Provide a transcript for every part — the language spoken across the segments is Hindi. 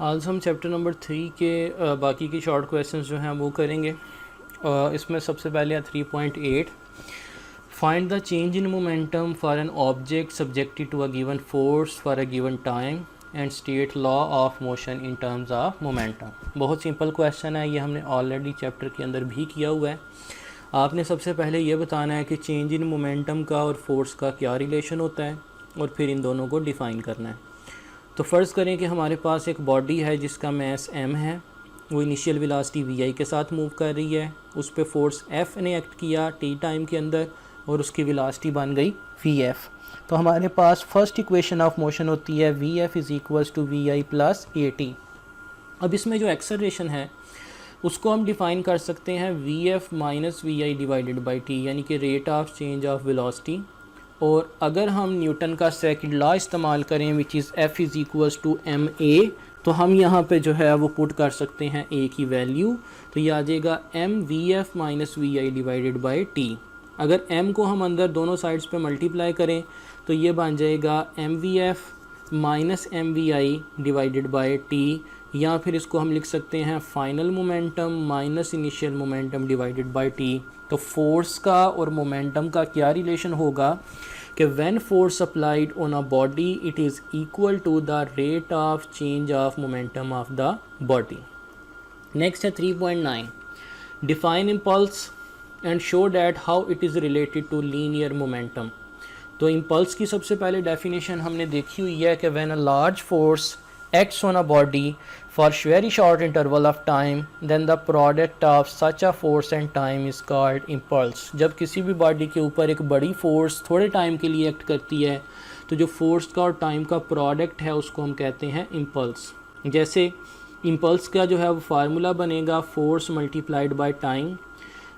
आज हम चैप्टर नंबर 3 के बाकी की शॉर्ट क्वेश्चंस जो हैं वो करेंगे। इसमें सबसे पहले है 3.8, find the change in momentum for an object subjected to a given force for a given time and state law of motion in terms of momentum. बहुत सिंपल क्वेश्चन है, ये हमने ऑलरेडी चैप्टर के अंदर भी किया हुआ है। आपने सबसे पहले ये बताना है कि चेंज इन मोमेंटम का और फोर्स का क्या रिलेशन होता है और फिर इन दोनों को डिफ़ाइन करना है। तो फ़र्ज़ करें कि हमारे पास एक बॉडी है जिसका मास m है, वो इनिशियल वेलोसिटी vi के साथ मूव कर रही है, उस पर फोर्स F ने एक्ट किया t टाइम के अंदर और उसकी वेलोसिटी बन गई vf। तो हमारे पास फर्स्ट इक्वेशन ऑफ मोशन होती है vf is equals to vi plus at। अब इसमें जो एक्सेलरेशन है उसको हम डिफ़ाइन कर सकते हैं vf minus vi divided by t, यानी कि rate of change of velocity. और अगर हम न्यूटन का सेकंड लॉ इस्तेमाल करें which is F is equals to m a, तो हम यहाँ पे जो है वो पुट कर सकते हैं ए की वैल्यू। तो ये आ जाएगा m v f minus v i divided by t. अगर m को हम अंदर दोनों साइड्स पे मल्टीप्लाई करें तो ये बन जाएगा m v f minus m v i divided by t, या फिर इसको हम लिख सकते हैं final momentum minus initial momentum divided by t. तो फोर्स का और मोमेंटम का क्या रिलेशन होगा कि when force applied on a body it is equal to the rate of change of momentum of the body. Next है 3.9, define impulse and show that how it is related to linear momentum. तो इम्पल्स की सबसे पहले डेफिनेशन हमने देखी हुई है कि when a large force acts on a body for very short interval of time then the product of such a force and time is called impulse। जब किसी भी बॉडी के ऊपर एक बड़ी फोर्स थोड़े टाइम के लिए एक्ट करती है तो जो फोर्स का और टाइम का प्रोडक्ट है उसको हम कहते हैं इम्पल्स। जैसे इम्पल्स का जो है वो फार्मूला बनेगा फोर्स मल्टीप्लाइड बाय टाइम,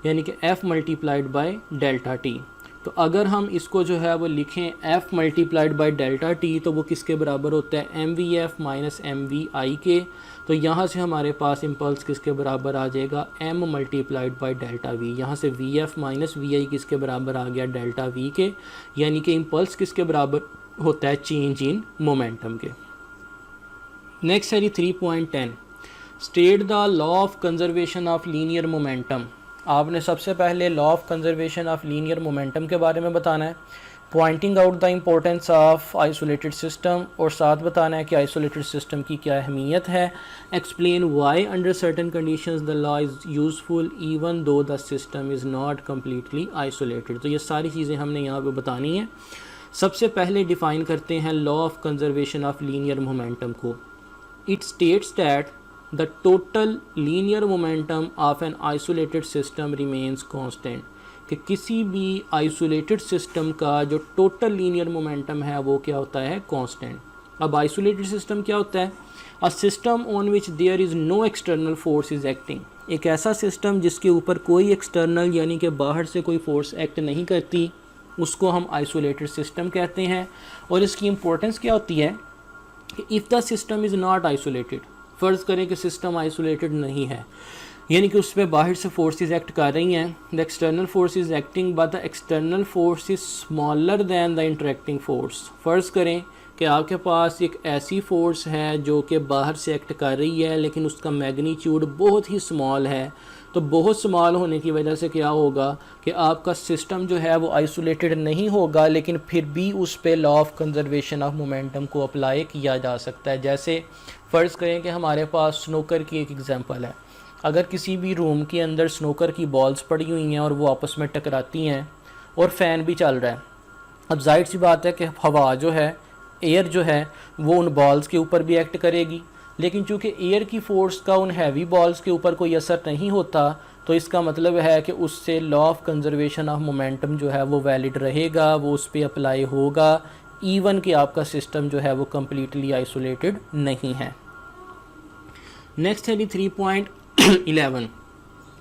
यानी कि F multiplied by delta t. तो अगर हम इसको जो है वो लिखें F multiplied by delta t तो वो किसके बराबर होता है m v f minus m v i के। तो यहाँ से हमारे पास इम्पल्स किसके बराबर आ जाएगा M multiplied by delta we. यहाँ से वी एफ़ माइनस वी आई किसके बराबर आ गया डेल्टा वी के, यानी कि इम्पल्स किसके बराबर होता है चेंज इन मोमेंटम के। नेक्स्ट है जी 3.10, state the law of conservation of linear momentum. आपने सबसे पहले law of conservation of linear momentum के बारे में बताना है, pointing out the importance of isolated system, और साथ बताना है कि आइसोलेटेड सिस्टम की क्या अहमियत है। Explain why under certain conditions the law is useful even though the system is not completely isolated. तो ये सारी चीज़ें हमने यहाँ पे बतानी है। सबसे पहले डिफ़ाइन करते हैं law of conservation of linear momentum को। It states that the total linear momentum of an isolated system remains constant, कि किसी भी आइसोलेटेड सिस्टम का जो टोटल लीनियर मोमेंटम है वो क्या होता है कांस्टेंट। अब आइसोलेटेड सिस्टम क्या होता है, a system on which there is no external force is acting. एक ऐसा सिस्टम जिसके ऊपर कोई एक्सटर्नल यानी कि बाहर से कोई फोर्स एक्ट नहीं करती उसको हम आइसोलेटेड सिस्टम कहते हैं। और इसकी इंपॉर्टेंस क्या होती है कि if the system is not isolated, फ़र्ज़ करें कि सिस्टम आइसोलेटेड नहीं है यानी कि उस पर बाहर से फोर्सेस एक्ट कर रही हैं, the external force is acting but the external force is smaller than the interacting force. फ़र्ज़ करें कि आपके पास एक ऐसी फोर्स है जो कि बाहर से एक्ट कर रही है लेकिन उसका मैग्नीट्यूड बहुत ही स्मॉल है। तो बहुत स्मॉल होने की वजह से क्या होगा कि आपका सिस्टम जो है वो आइसोलेटेड नहीं होगा, लेकिन फिर भी उस पे law of conservation of momentum को अप्लाई किया जा सकता है। जैसे फ़र्ज़ करें कि हमारे पास स्नूकर की एक एग्जांपल है। अगर किसी भी रूम के अंदर स्नूकर की बॉल्स पड़ी हुई हैं और वो आपस में टकराती हैं और फ़ैन भी चल रहा है, अब जाहिर सी बात है कि हवा जो है, एयर जो है वो उन बॉल्स के ऊपर भी एक्ट करेगी, लेकिन चूँकि एयर की फ़ोर्स का उन हैवी बॉल्स के ऊपर कोई असर नहीं होता तो इसका मतलब है कि उससे law of conservation of momentum जो है वो वैलिड रहेगा, वो उस पर अप्लाई होगा इवन कि आपका सिस्टम जो है वो कम्प्लीटली आइसोलेटेड नहीं है। नेक्स्ट है 3.11,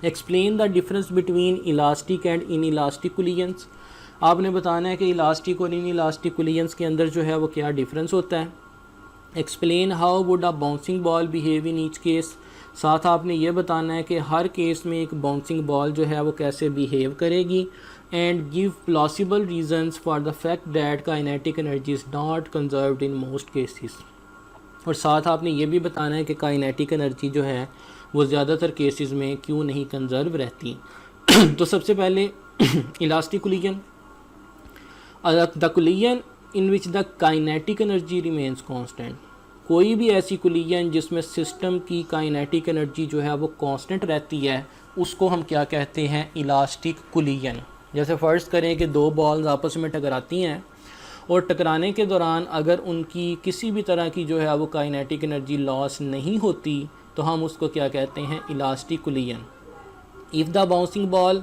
explain the difference between elastic and in elastic collisions. आपने बताना है कि इलास्टिक और इन इलास्टिक कोलिजन्स के अंदर जो है वो क्या डिफरेंस होता है। Explain how would a bouncing ball behave in each case. साथ आपने ये बताना है कि हर केस में एक बाउंसिंग बॉल जो है वो कैसे बिहेव करेगी। And give plausible reasons for the fact that kinetic energy is not conserved in most cases. और साथ आपने ये भी बताना है कि काइनेटिक एनर्जी जो है वो ज़्यादातर केसेस में क्यों नहीं कंजर्व रहती। तो सबसे पहले elastic collision, the collision in which the kinetic energy remains constant. कोई भी ऐसी कोलिजन जिसमें सिस्टम की काइनेटिक एनर्जी जो है वो कांस्टेंट रहती है, उसको हम क्या कहते हैं, इलास्टिक कोलिजन। जैसे फ़र्ज़ करें कि दो बॉल्स आपस में टकराती हैं और टकराने के दौरान अगर उनकी किसी भी तरह की जो है वो काइनेटिक एनर्जी लॉस नहीं होती तो हम उसको क्या कहते हैं, elastic collision. If the bouncing ball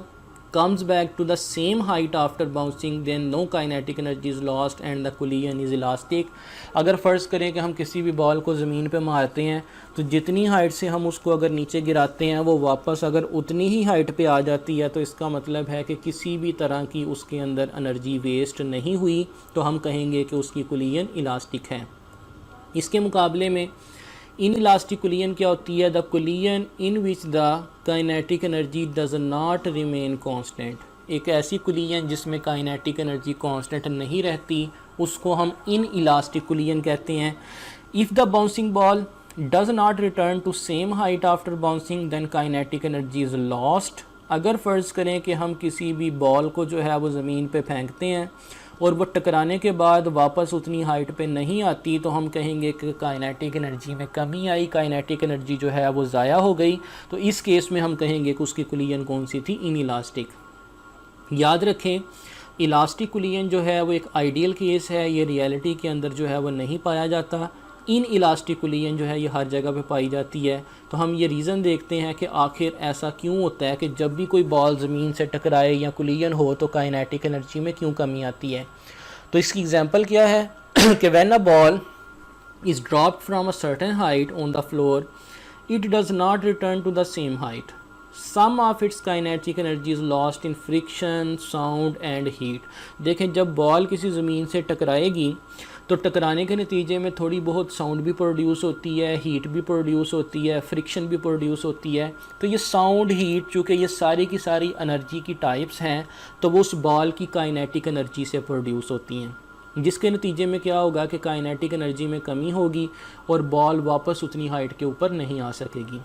comes back to the same height after bouncing then no kinetic energy is lost and the collision is elastic। अगर फ़र्ज़ करें कि हम किसी भी बॉल को ज़मीन पे मारते हैं तो जितनी हाइट से हम उसको अगर नीचे गिराते हैं वो वापस अगर उतनी ही हाइट पे आ जाती है, तो इसका मतलब है कि किसी भी तरह की उसके अंदर एनर्जी वेस्ट नहीं हुई, तो हम कहेंगे कि उसकी कोलिजन इलास्टिक है। इसके मुकाबले में इन इलास्टिक कोलिजन क्या होती है, the collision in which the kinetic energy does not remain constant. एक ऐसी कोलिजन जिसमें काइनेटिक एनर्जी कांस्टेंट नहीं रहती, उसको हम इन इलास्टिक कोलिजन कहते हैं। If the bouncing ball does not return to same height after bouncing then kinetic energy is lost. अगर फ़र्ज़ करें कि हम किसी भी बॉल को जो है वो ज़मीन पे फेंकते हैं और वो टकराने के बाद वापस उतनी हाइट पे नहीं आती, तो हम कहेंगे कि काइनेटिक एनर्जी में कमी आई, काइनेटिक एनर्जी जो है वो ज़ाया हो गई। तो इस केस में हम कहेंगे कि उसकी कोलिजन कौन सी थी, इन इलास्टिक। याद रखें, इलास्टिक कोलिजन जो है वो एक आइडियल केस है, ये रियलिटी के अंदर जो है वो नहीं पाया जाता। इन इलास्टिक कोलिजन जो है ये हर जगह पे पाई जाती है। तो हम ये रीज़न देखते हैं कि आखिर ऐसा क्यों होता है कि जब भी कोई बॉल ज़मीन से टकराए या कोलिजन हो तो काइनेटिक एनर्जी में क्यों कमी आती है। तो इसकी एग्जांपल क्या है कि when a ball is dropped from a certain height on the floor it does not return to the same height. Some of its kinetic energy is lost in friction, sound and heat. देखें, जब बॉल किसी ज़मीन से टकराएगी तो टकराने के नतीजे में थोड़ी बहुत साउंड भी प्रोड्यूस होती है, हीट भी प्रोड्यूस होती है, फ्रिक्शन भी प्रोड्यूस होती है। तो ये साउंड, हीट, चूँकि ये सारी की सारी एनर्जी की टाइप्स हैं, तो वो उस बॉल की काइनेटिक एनर्जी से प्रोड्यूस होती हैं, जिसके नतीजे में क्या होगा कि काइनेटिक एनर्जी में कमी होगी और बॉल वापस उतनी हाइट के ऊपर नहीं आ सकेगी।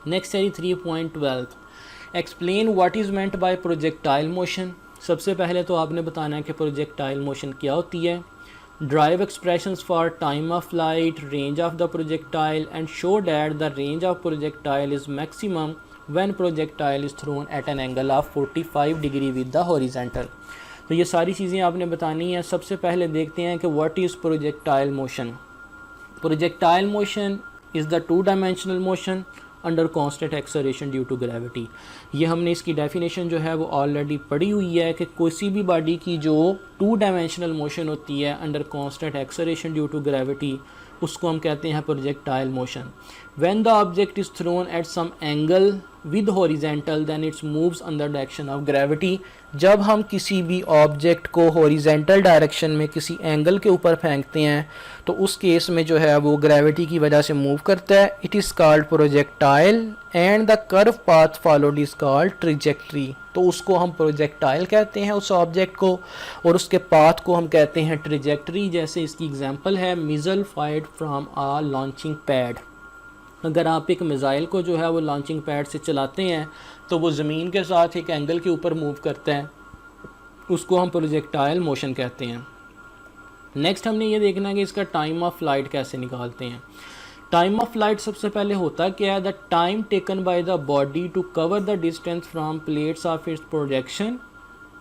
नेक्स्ट है 3.12, explain what is meant bye projectile motion. सबसे पहले तो आपने बताना है कि प्रोजेक्टाइल मोशन क्या होती है। Derive expressions for time of flight, range of the projectile and show that the range of projectile is maximum when projectile is thrown at an angle of 45 degree with the horizontal। तो ये सारी चीज़ें आपने बतानी है। सबसे पहले देखते हैं कि what is projectile motion। Projectile motion is the two-dimensional motion under constant acceleration due to gravity. ये हमने इसकी डेफिनेशन जो है वो ऑलरेडी पढ़ी हुई है कि किसी भी बॉडी की जो टू डायमेंशनल मोशन होती है under constant acceleration due to gravity, उसको हम कहते हैं projectile motion. When the object is thrown at some angle with horizontal then its moves under direction of gravity. जब हम किसी भी ऑब्जेक्ट को हॉरिजेंटल डायरेक्शन में किसी एंगल के ऊपर फेंकते हैं तो उस केस में जो है वो ग्रेविटी की वजह से मूव करता है। It is called projectile and the curve path followed is called trajectory. तो उसको हम प्रोजेक्टाइल कहते हैं उस ऑब्जेक्ट को, और उसके पाथ को हम कहते हैं ट्रिजेक्ट्री। जैसे इसकी एग्जांपल है missile fired from a launching pad. अगर आप एक मिज़ाइल को जो है वो लॉन्चिंग पैड से चलाते हैं तो वो ज़मीन के साथ एक एंगल के ऊपर मूव करता है, उसको हम प्रोजेक्टाइल मोशन कहते हैं। नेक्स्ट हमने ये देखना है कि इसका टाइम ऑफ फ्लाइट कैसे निकालते हैं। टाइम ऑफ फ्लाइट सबसे पहले होता क्या है, the time taken by the body to cover the distance from place of its projection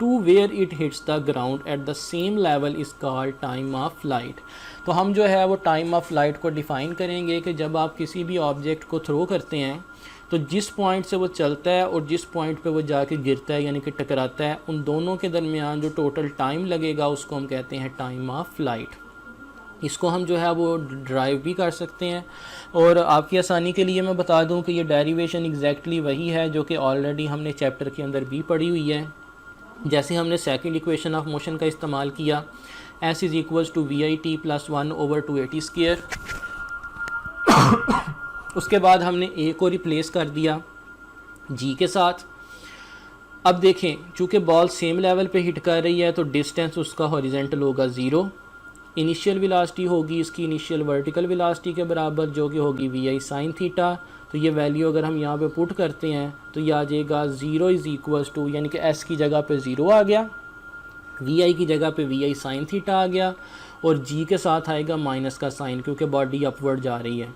to where it hits the ground at the same level is called time of flight. तो हम जो है वो टाइम ऑफ फ्लाइट को डिफ़ाइन करेंगे कि जब आप किसी भी ऑब्जेक्ट को थ्रो करते हैं तो जिस पॉइंट से वो चलता है और जिस पॉइंट पे वो जाके गिरता है यानी कि टकराता है, उन दोनों के दरमियान जो टोटल टाइम लगेगा उसको हम कहते हैं टाइम ऑफ फ्लाइट। इसको हम जो है वो ड्राइव भी कर सकते हैं। और आपकी आसानी के लिए मैं बता दूं कि ये डेरिवेशन एग्जैक्टली वही है जो कि ऑलरेडी हमने चैप्टर के अंदर भी पढ़ी हुई है। जैसे हमने सेकंड इक्वेशन ऑफ मोशन का इस्तेमाल किया, S is equals to VIT + 1/2AT²। उसके बाद हमने A को रिप्लेस कर दिया G के साथ। अब देखें, चूँकि बॉल सेम लेवल पे हिट कर रही है तो डिस्टेंस उसका हॉरिजेंटल होगा 0, इनिशियल वेलोसिटी होगी इसकी इनिशियल वर्टिकल वेलोसिटी के बराबर, जो कि होगी वी आई साइन थीटा। तो ये वैल्यू अगर हम यहाँ पे पुट करते हैं तो ये आ जाएगा 0 इज़ इक्वल्स टू, यानी कि एस की जगह पे 0 आ गया, वी आई की जगह पे वी आई साइन थीटा आ गया, और जी के साथ आएगा माइनस का साइन, क्योंकि बॉडी अपवर्ड जा रही है।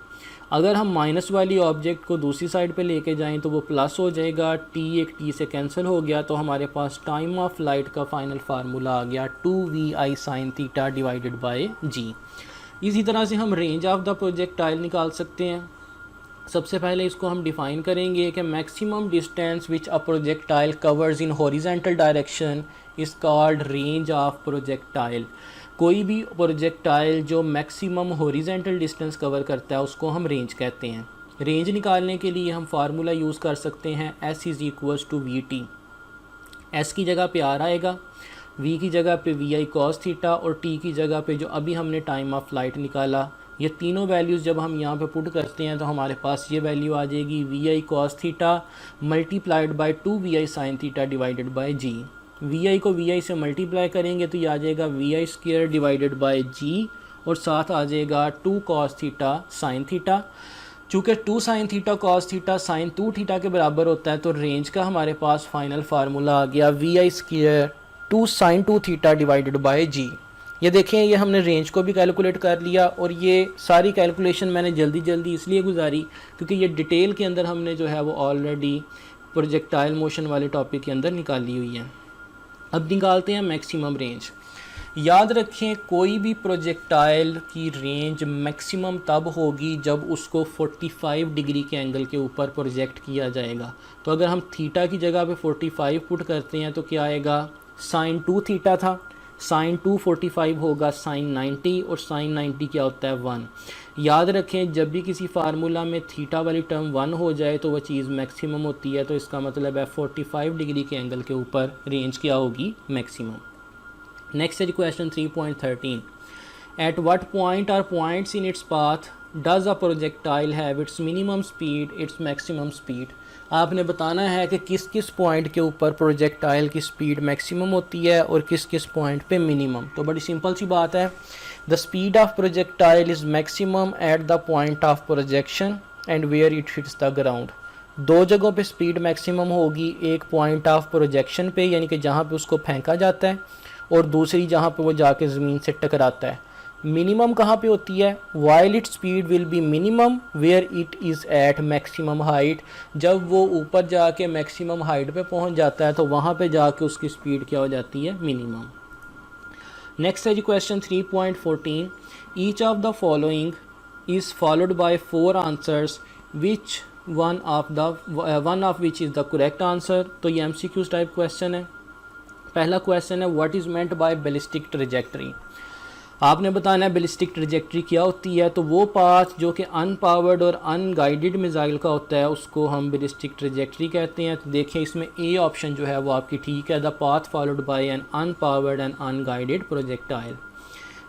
अगर हम माइनस वाली ऑब्जेक्ट को दूसरी साइड पे लेके जाएं तो वो प्लस हो जाएगा, टी एक टी से कैंसिल हो गया, तो हमारे पास टाइम ऑफ लाइट का फाइनल फार्मूला आ गया 2vi sin theta divided by g. इसी तरह से हम रेंज ऑफ द प्रोजेक्टाइल निकाल सकते हैं। सबसे पहले इसको हम डिफ़ाइन करेंगे कि maximum distance which a projectile covers in horizontal direction is called range of projectile. कोई भी प्रोजेक्टाइल जो मैक्सिमम हॉरिजॉन्टल डिस्टेंस कवर करता है उसको हम रेंज कहते हैं। रेंज निकालने के लिए हम फार्मूला यूज़ कर सकते हैं S is equals to V T. S की जगह पे आर आएगा, वी की जगह पे वी आई कॉस थीटा, और टी की जगह पे जो अभी हमने टाइम ऑफ फ्लाइट निकाला, ये तीनों वैल्यूज़ जब हम यहाँ पे पुट करते हैं तो हमारे पास ये वैल्यू आ जाएगी v I cos theta multiplied by 2vi sine theta divided by g. V i को वी आई से मल्टीप्लाई करेंगे तो ये आ जाएगा v i square divided by g, और साथ आ जाएगा 2 cos थीटा साइन थीटा। चूँकि 2 sine theta cos theta sine 2 theta के बराबर होता है, तो रेंज का हमारे पास फाइनल फार्मूला आ गया v i square 2 sine 2 theta divided by g. ये देखें, ये हमने रेंज को भी कैलकुलेट कर लिया, और ये सारी कैलकुलेशन मैंने जल्दी जल्दी इसलिए गुजारी क्योंकि ये डिटेल के अंदर हमने जो है वो ऑलरेडी प्रोजेक्टाइल मोशन वाले टॉपिक के अंदर निकाली हुई है। अब निकालते हैं मैक्सिमम रेंज। याद रखें, कोई भी प्रोजेक्टाइल की रेंज मैक्सिमम तब होगी जब उसको 45 डिग्री के एंगल के ऊपर प्रोजेक्ट किया जाएगा। तो अगर हम थीटा की जगह पे 45 पुट करते हैं तो क्या आएगा, साइन 2 थीटा था, साइन 2 45 होगा साइन 90, और साइन 90 क्या होता है 1। याद रखें, जब भी किसी फार्मूला में थीटा वाली टर्म 1 हो जाए तो वह चीज़ मैक्सिमम होती है, तो इसका मतलब है 45 डिग्री के एंगल के ऊपर रेंज क्या होगी, मैक्सिमम। नेक्स्ट है question 3.13। At what point are points in its path does a projectile have its minimum speed its maximum speed. आपने बताना है कि किस किस पॉइंट के ऊपर प्रोजेक्टाइल की स्पीड मैक्सिमम होती है और किस किस पॉइंट पे मिनिमम। तो बड़ी सिंपल सी बात है, the speed of projectile is maximum at the point of projection and where it hits the ground. दो जगहों पे स्पीड मैक्सिमम होगी, एक पॉइंट ऑफ प्रोजेक्शन पे यानी कि जहाँ पे उसको फेंका जाता है, और दूसरी जहाँ पे वो जाके ज़मीन से टकराता है। मिनिमम कहाँ पे होती है, while it speed will be minimum where it is at maximum height. जब वो ऊपर जाके मैक्सिमम हाइट पे पहुँच जाता है तो वहाँ पे जाके उसकी स्पीड क्या हो जाती है, मिनिमम। नेक्स्ट है जी question 3.14। Each of the following is followed by 4 answers which one of which is the correct answer. तो ये MCQ टाइप क्वेश्चन है। पहला क्वेश्चन है what is meant by ballistic trajectory. आपने बताना है बैलिस्टिक ट्रैजेक्टरी क्या होती है। तो वो पाथ जो कि अनपावर्ड और अनगाइडेड मिसाइल का होता है उसको हम बैलिस्टिक ट्रैजेक्टरी कहते हैं। तो देखिए इसमें ए ऑप्शन जो है वो आपकी ठीक है, the path followed by an unpowered and unguided projectile.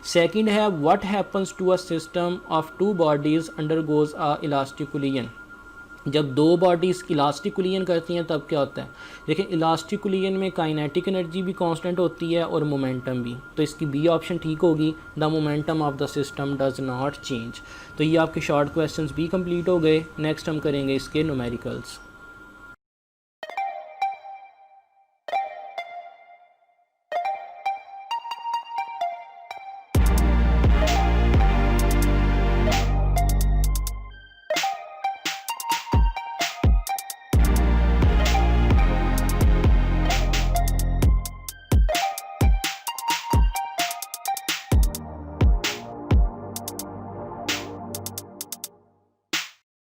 Second है what happens to a system of 2 bodies undergoes a elastic collision. जब 2 बॉडीज़ इलास्टिक कोलिजन करती हैं तब क्या होता है। देखिए इलास्टिक कोलिजन में काइनेटिक एनर्जी भी कांस्टेंट होती है और मोमेंटम भी। तो इसकी बी ऑप्शन ठीक होगी, the momentum of the system does not change. तो ये आपके शॉर्ट क्वेश्चंस भी कंप्लीट हो गए। नेक्स्ट हम करेंगे इसके न्यूमेरिकल्स।